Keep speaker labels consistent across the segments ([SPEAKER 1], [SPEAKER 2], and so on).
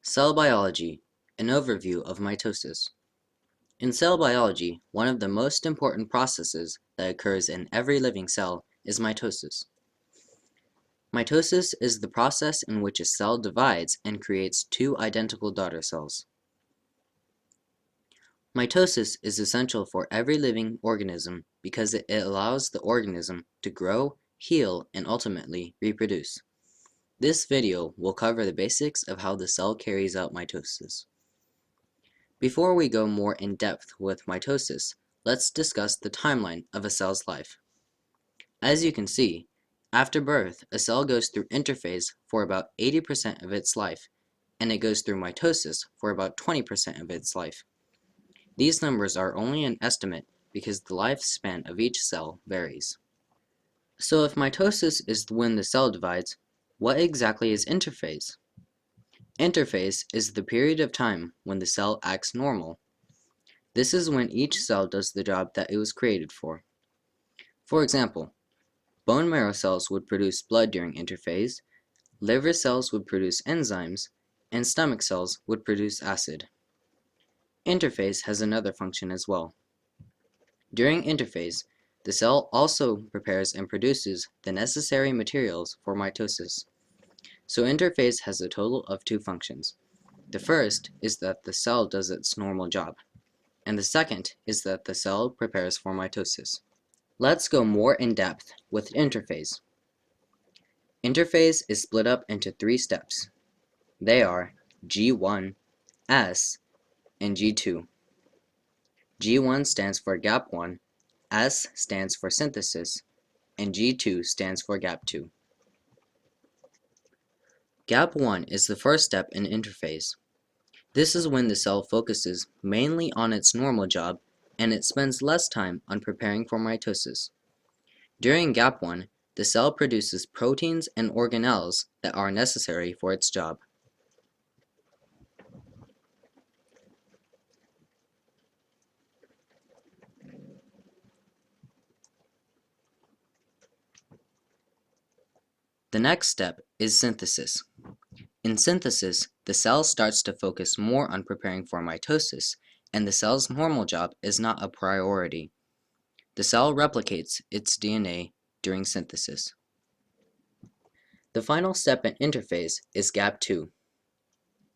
[SPEAKER 1] Cell biology, an overview of mitosis. In cell biology, one of the most important processes that occurs in every living cell is mitosis. Mitosis is the process in which a cell divides and creates two identical daughter cells. Mitosis is essential for every living organism because it allows the organism to grow, heal, and ultimately reproduce. This video will cover the basics of how the cell carries out mitosis. Before we go more in depth with mitosis, let's discuss the timeline of a cell's life. As you can see, after birth, a cell goes through interphase for about 80% of its life, and it goes through mitosis for about 20% of its life. These numbers are only an estimate because the lifespan of each cell varies. So if mitosis is when the cell divides, what exactly is interphase? Interphase is the period of time when the cell acts normal. This is when each cell does the job that it was created for. For example, bone marrow cells would produce blood during interphase, liver cells would produce enzymes, and stomach cells would produce acid. Interphase has another function as well. During interphase, the cell also prepares and produces the necessary materials for mitosis. So interphase has a total of two functions. The first is that the cell does its normal job, and the second is that the cell prepares for mitosis. Let's go more in depth with interphase. Interphase is split up into three steps. They are G1, S, and G2. G1 stands for gap 1, S stands for synthesis, and G2 stands for gap 2. Gap 1 is the first step in interphase. This is when the cell focuses mainly on its normal job and it spends less time on preparing for mitosis. During gap 1, the cell produces proteins and organelles that are necessary for its job. The next step is synthesis. In synthesis, the cell starts to focus more on preparing for mitosis, and the cell's normal job is not a priority. The cell replicates its DNA during synthesis. The final step in interphase is gap 2.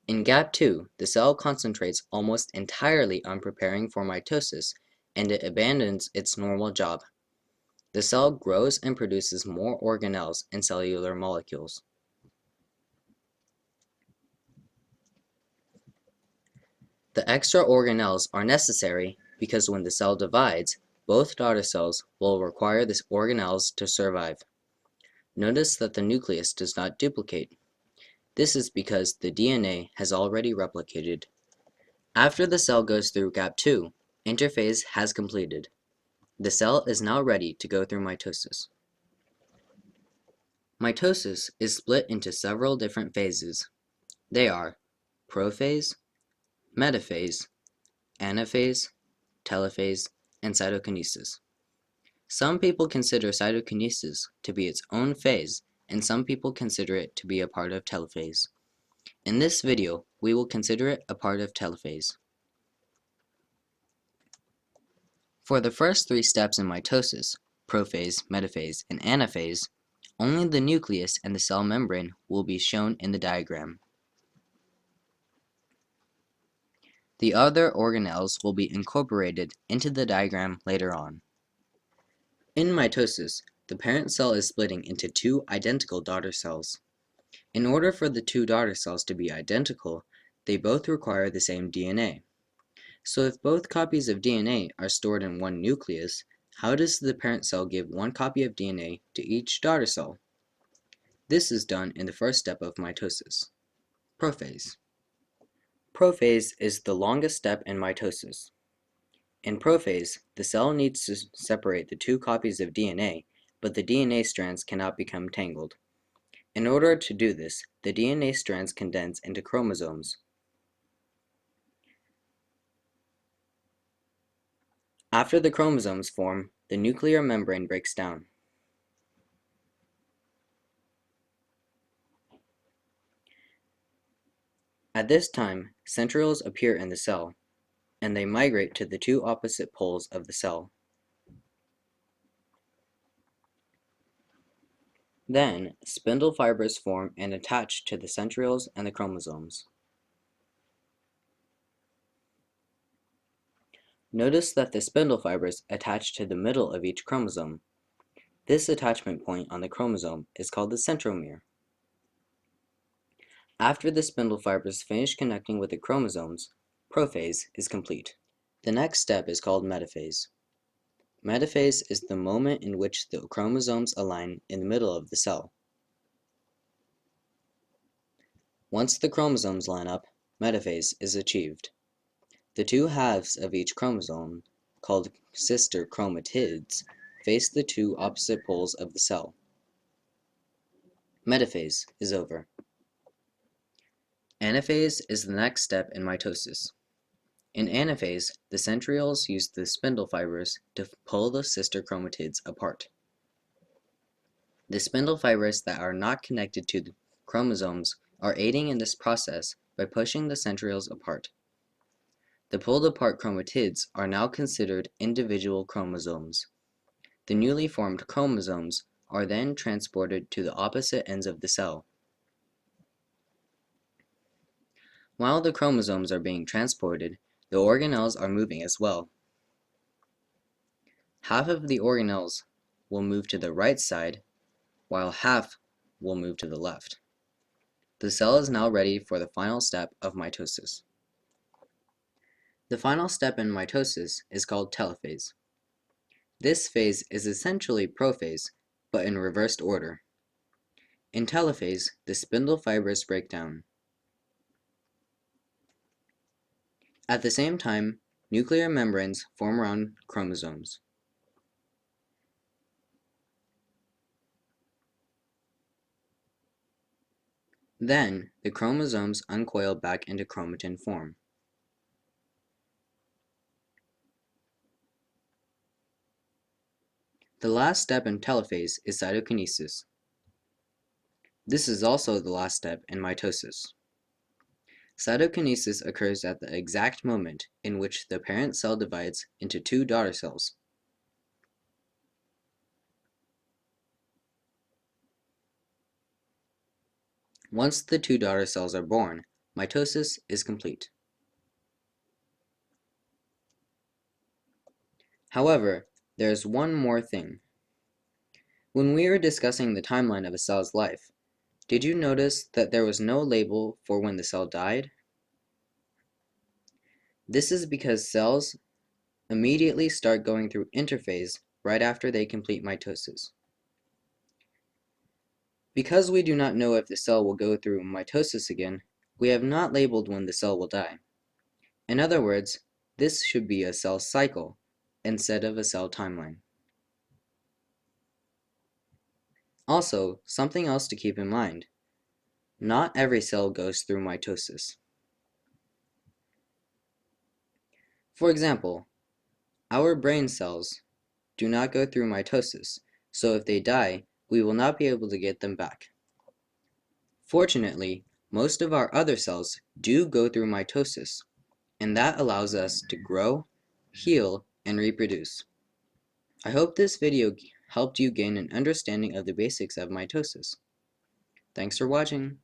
[SPEAKER 1] In gap 2, the cell concentrates almost entirely on preparing for mitosis, and it abandons its normal job. The cell grows and produces more organelles and cellular molecules. The extra organelles are necessary because when the cell divides, both daughter cells will require these organelles to survive. Notice that the nucleus does not duplicate. This is because the DNA has already replicated. After the cell goes through gap 2, interphase has completed. The cell is now ready to go through mitosis. Mitosis is split into several different phases. They are prophase, metaphase, anaphase, telophase, and cytokinesis. Some people consider cytokinesis to be its own phase, and some people consider it to be a part of telophase. In this video, we will consider it a part of telophase. For the first three steps in mitosis, prophase, metaphase, and anaphase, only the nucleus and the cell membrane will be shown in the diagram. The other organelles will be incorporated into the diagram later on. In mitosis, the parent cell is splitting into two identical daughter cells. In order for the two daughter cells to be identical, they both require the same DNA. So if both copies of DNA are stored in one nucleus, how does the parent cell give one copy of DNA to each daughter cell? This is done in the first step of mitosis, prophase. Prophase is the longest step in mitosis. In prophase, the cell needs to separate the two copies of DNA, but the DNA strands cannot become tangled. In order to do this, the DNA strands condense into chromosomes. After the chromosomes form, the nuclear membrane breaks down. At this time, centrioles appear in the cell, and they migrate to the two opposite poles of the cell. Then, spindle fibers form and attach to the centrioles and the chromosomes. Notice that the spindle fibers attach to the middle of each chromosome. This attachment point on the chromosome is called the centromere. After the spindle fibers finish connecting with the chromosomes, prophase is complete. The next step is called metaphase. Metaphase is the moment in which the chromosomes align in the middle of the cell. Once the chromosomes line up, metaphase is achieved. The two halves of each chromosome, called sister chromatids, face the two opposite poles of the cell. Metaphase is over. Anaphase is the next step in mitosis. In anaphase, the centrioles use the spindle fibers to pull the sister chromatids apart. The spindle fibers that are not connected to the chromosomes are aiding in this process by pushing the centrioles apart. The pulled apart chromatids are now considered individual chromosomes. The newly formed chromosomes are then transported to the opposite ends of the cell. While the chromosomes are being transported, the organelles are moving as well. Half of the organelles will move to the right side, while half will move to the left. The cell is now ready for the final step of mitosis. The final step in mitosis is called telophase. This phase is essentially prophase, but in reversed order. In telophase, the spindle fibers break down. At the same time, nuclear membranes form around chromosomes. Then, the chromosomes uncoil back into chromatin form. The last step in telophase is cytokinesis. This is also the last step in mitosis. Cytokinesis occurs at the exact moment in which the parent cell divides into two daughter cells. Once the two daughter cells are born, mitosis is complete. However, there is one more thing. When we were discussing the timeline of a cell's life, did you notice that there was no label for when the cell died? This is because cells immediately start going through interphase right after they complete mitosis. Because we do not know if the cell will go through mitosis again, we have not labeled when the cell will die. In other words, this should be a cell cycle instead of a cell timeline. Also, something else to keep in mind. Not every cell goes through mitosis. For example, our brain cells do not go through mitosis, so if they die, we will not be able to get them back. Fortunately, most of our other cells do go through mitosis, and that allows us to grow, heal, and reproduce. I hope this video helped you gain an understanding of the basics of mitosis. Thanks for watching.